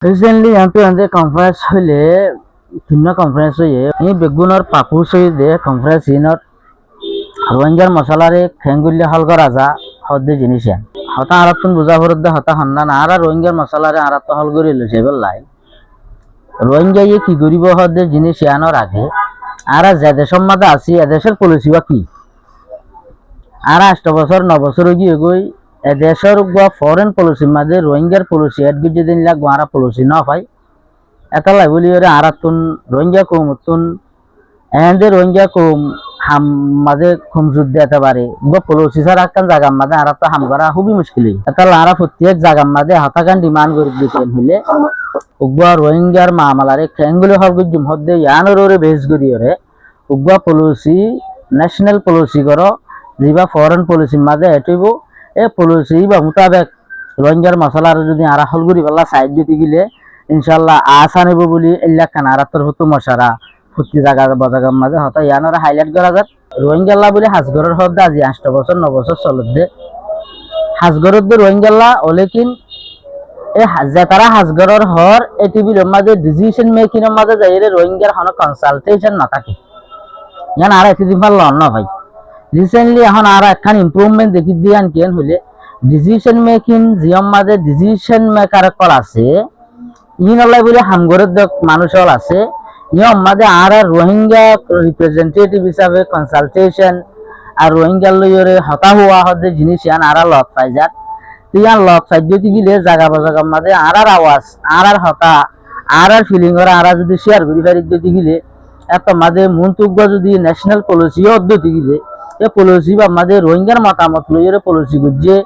recently আমি conference হইলে ভিন্ন কনফারেন্স হয়ে এই বেগুনের পাপু সহিদে কনফারেন্স ইনত রোহিঙ্গার মশলারে খেঙ্গুল্লি হলগ রাজা হদ্দে জিনিস হতা আরাতুন বুঝা ভরদ্দে হতা হন্নান আর রোহিঙ্গার মশলারে আরাত হল করে লইছে বললাই রোহিঙ্গা ইয়ে কি করিব হদ্দে জিনিস আনোর আগে আর যে দেশের মাঝে আছি এদেশের পলিসি বা কি আর 8 বছর 9 বছর গিয়ে গই এদেশের ফরেন পলিসির মাঝে রোহিঙ্গার পলিসি এড গুজে দিন লাগ গোয়ারা পলিসি না পাই এটা লাই বলি ওরে আরাতুন রোহিঙ্গা কমতুন এন্ডে রোহিঙ্গা কম হাম মাঝে খুম যুদ্ধ দিতে পারে গো পলিসি ছাড়া কান জায়গা মাঝে আর তো হাম করা খুবই মুশকিল এটা লারা প্রত্যেক জায়গা মাঝে হাতাকান ডিমান্ড করে দিতেন হইলে উগবা রোহিঙ্গার মামলারে খেঙ্গুলি হল গুজুম হদ্দে ইয়ানোর ওরে বেস করি ওরে উগবা পলিসি ন্যাশনাল পলিসি করো যেবা ফরেন পলিসির মাঝে এটইব এ পলিসি বা মোতাবেক রোহিঙ্গার মশলার যদি আরা হলগুড়ি পাল্লা সাইড দিতে গেলে ইনশাল্লাহ আশা নেব বলি এলাকা নারাতর হতো মশারা ফুটি জায়গা বাজাগার মাঝে হতো ইয়ানোরা হাইলাইট করা যাক রোহিঙ্গাল্লা বলে হাজগরের হদ্দে আজি 8 বছর 9 বছর চলতে হাজগরের দে রোহিঙ্গাল্লা ওলেকিন এ যে তারা হাজগরের হর এটিভির মাঝে ডিসিশন মেকিং এর মাঝে যাই রোহিঙ্গার কোনো কনসালটেশন না থাকে জান আর এতদিন পারল না ভাই রিসেন্টলি এখন আর একখান ইম্প্রুভমেন্ট দেখি দিয়ান কেন হইলে ডিসিশন মেকিং জিয়ম মাঝে ডিসিশন মেকার কল আছে ইনলাই বলে হামগরের মানুষ হল আছে ইয়ম মাঝে আর রোহিঙ্গা রিপ্রেজেন্টেটিভ হিসাবে কনসালটেশন আর রোহিঙ্গা লইরে হতা হওয়া হতে জিনিস ইয়ান আর লত পাই যাত ইয়ান লত পাই যদি গিলে জায়গা বাজাগার মাঝে আর আওয়াজ আর হতা আর ফিলিং ওরা আর যদি শেয়ার করি পারি যদি গিলে এত মাঝে মন্তব্য যদি ন্যাশনাল পলিসি অদ্যতি গিলে এ পলিসি বা আমাদের রোহিঙ্গার মতামত লইরে পলিসি গুজে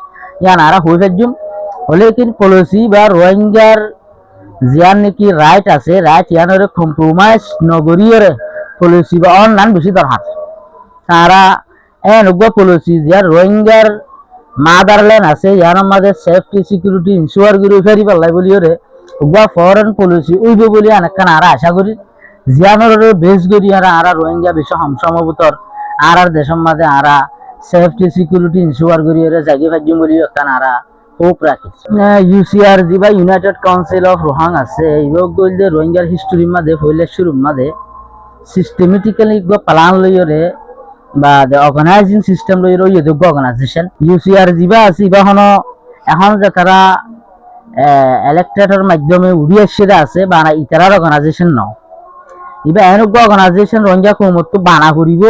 ইয়ান আর হয়ে ফেলজুম হলে কি পলিসি বা রোহিঙ্গার জিয়ান নাকি রাইট আছে রাইট ইয়ানোরে কম্প্রোমাইজ নগরীয়রে পলিসি বা অনলাইন বেশি দরকার তারা এনগো পলিসি যার রোহিঙ্গার মাদারল্যান্ড আছে ইয়ানোর মাঝে সেফটি সিকিউরিটি ইনশিওর করে ফেরি পাল্লাই বলিওরে উগা ফরেন পলিসি উইবে বলি অনেকখান আর আশা করি জিয়ানোর বেশ করি আর রোহিঙ্গা বেশি সম্ভবতর আর দেশের মাঝে আর সেফটি সিকিউরিটি ইনশিওর করি জাগি ফাজি বলি একখান আর হোপ রাখি ইউসিআর জি বা ইউনাইটেড কাউন্সিল অফ রোহাং আছে ইয়োগ গইলে রোহিঙ্গার হিস্টোরির মাঝে হইলে শুরুর মাঝে সিস্টেমেটিক্যালি প্ল্যান লইরে বা অর্গানাইজিং সিস্টেম লইরে ইয়ে যোগ্য অর্গানাইজেশন ইউসিআর জিবা আছে ইবা হনো এখন যে তারা ইলেক্টেডের মাধ্যমে উড়িয়ে সেরা আছে বা ইতারার অর্গানাইজেশন ন ইবা এনেক অর্গানাইজেশন রোহিঙ্গা কমতো বানা করিব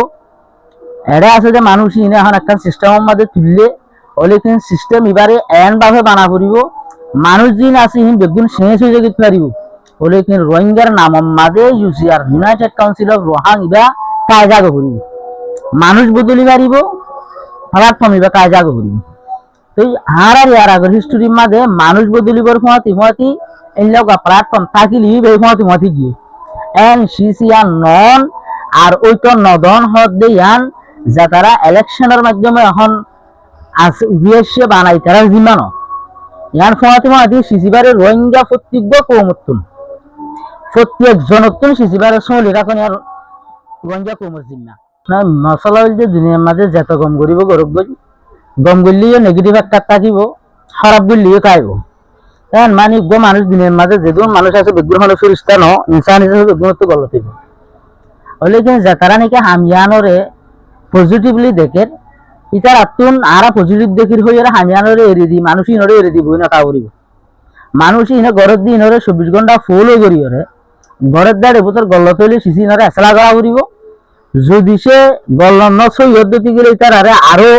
এটা আছে যে মানুষ ইনে এখন একটা সিস্টেমের মাঝে তুললে ওলেকিন সিস্টেম এবারে এন ভাবে বানা করিব মানুষ যিন আছে হিন বেগুন শেষ হয়ে যেতে পারিব ওলেকিন রোহিঙ্গার নাম মাঝে ইউসিআর ইউনাইটেড কাউন্সিল অফ রোহাং ইবা কায়দা করিব মানুষ বদলি পারিব প্ল্যাটফর্ম ইবা কায়দা করিব তো আর ইয়ার আগের হিস্টোরির মাঝে মানুষ বদলিবার ফমাতি এই লগা প্ল্যাটফর্ম থাকিলি এই ফমাতি গিয়ে এন সিসিআর নন আর ওইটা নদন হদ দেয়ান যা তারা ইলেকশনের মাধ্যমে এখন আছে উড়িয়ে বানাই তারা জিম্মানো ইয়ান ফমাতি সিসিবারে রোহিঙ্গা প্রত্যেক কৌমতুন প্রত্যেক জনতুন সিসিবারে সলি রাখুন আর রোহিঙ্গা কৌমত জিম্মা না মশলা যে দুনিয়ার মাঝে যত গম করিব গরব গম করলেও নেগেটিভ একটা থাকিব খারাপ করলেও খাইব এখন মানে মানুষ দুনিয়ার মাঝে যেদুন মানুষ আছে বেগুন হলো ফিরিস্তা ন ইনসান হিসেবে বেগুন তো গলত হইব হলে কিন্তু যাতারা নাকি হামিয়ানরে পজিটিভলি দেখেন ইতার আতুন আরা পজিটিভ দেখির হইয়া হামিয়ানরে এড়িয়ে দি মানুষ ইনরে এড়িয়ে দিব না তা করিব মানুষ ইনে ঘরের দিন ইনরে 24 ঘন্টা ফলো করি ওরে ঘরের দাঁড়ে বোতর গলত হইলে সিসি ইনরে আসলা করা করিব যদি সে গল্ল সই পদ্ধতি গেলে তার আরে আরো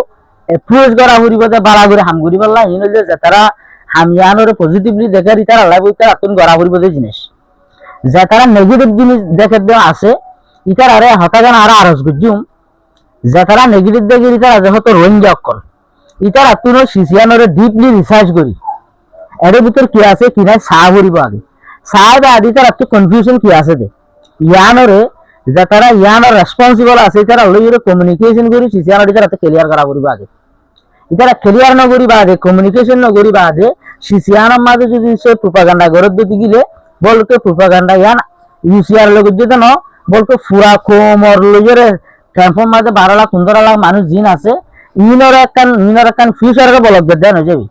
অ্যাপ্রোচ করা করিব যে বাড়া করে হাম করি পারলা ইন হইলে যে তারা হামিয়ানরে পজিটিভলি দেখে ইতার আলাই বইতার আতুন গড়া করিব যে জিনিস যে তারা নেগেটিভ জিনিস দেখে দেওয়া আছে ইতার আরে হতাগান আর আরজ গুজুম যে তারা নেগেটিভ দেখে ইতার আজ হতো রোহিঙ্গা অকল ইতার আতুন সিসিয়ানরে ডিপলি রিসার্চ করি এর ভিতর কি আছে কি নাই সাহ করিব আগে সাহ বা আদি তার একটু কনফিউশন কি আছে দে ইয়ানরে যে তারা ইয়ানোর রেসপন্সিবল আছে তারা লইরে কমিউনিকেশন করি সিসিয়ানর ইতার এত ক্লিয়ার করা করিব আগে ইতারা ক্লিয়ার ন করিবা আগে কমিউনিকেশন ন করিবা আগে সিসিয়ানর মাঝে যদি সে প্রোপাগান্ডা গরদ দিতে গিলে বলকে প্রোপাগান্ডা ইয়ান ইউসিআর লোক যদি ন বলকে ফুরা কোমর লইরে ট্রান্সফর্ম মাঝে 12 লাখ 15 লাখ মানুষ জিন আছে ইনর একখান ফিউচারকে বলক দেন হয়ে যাবি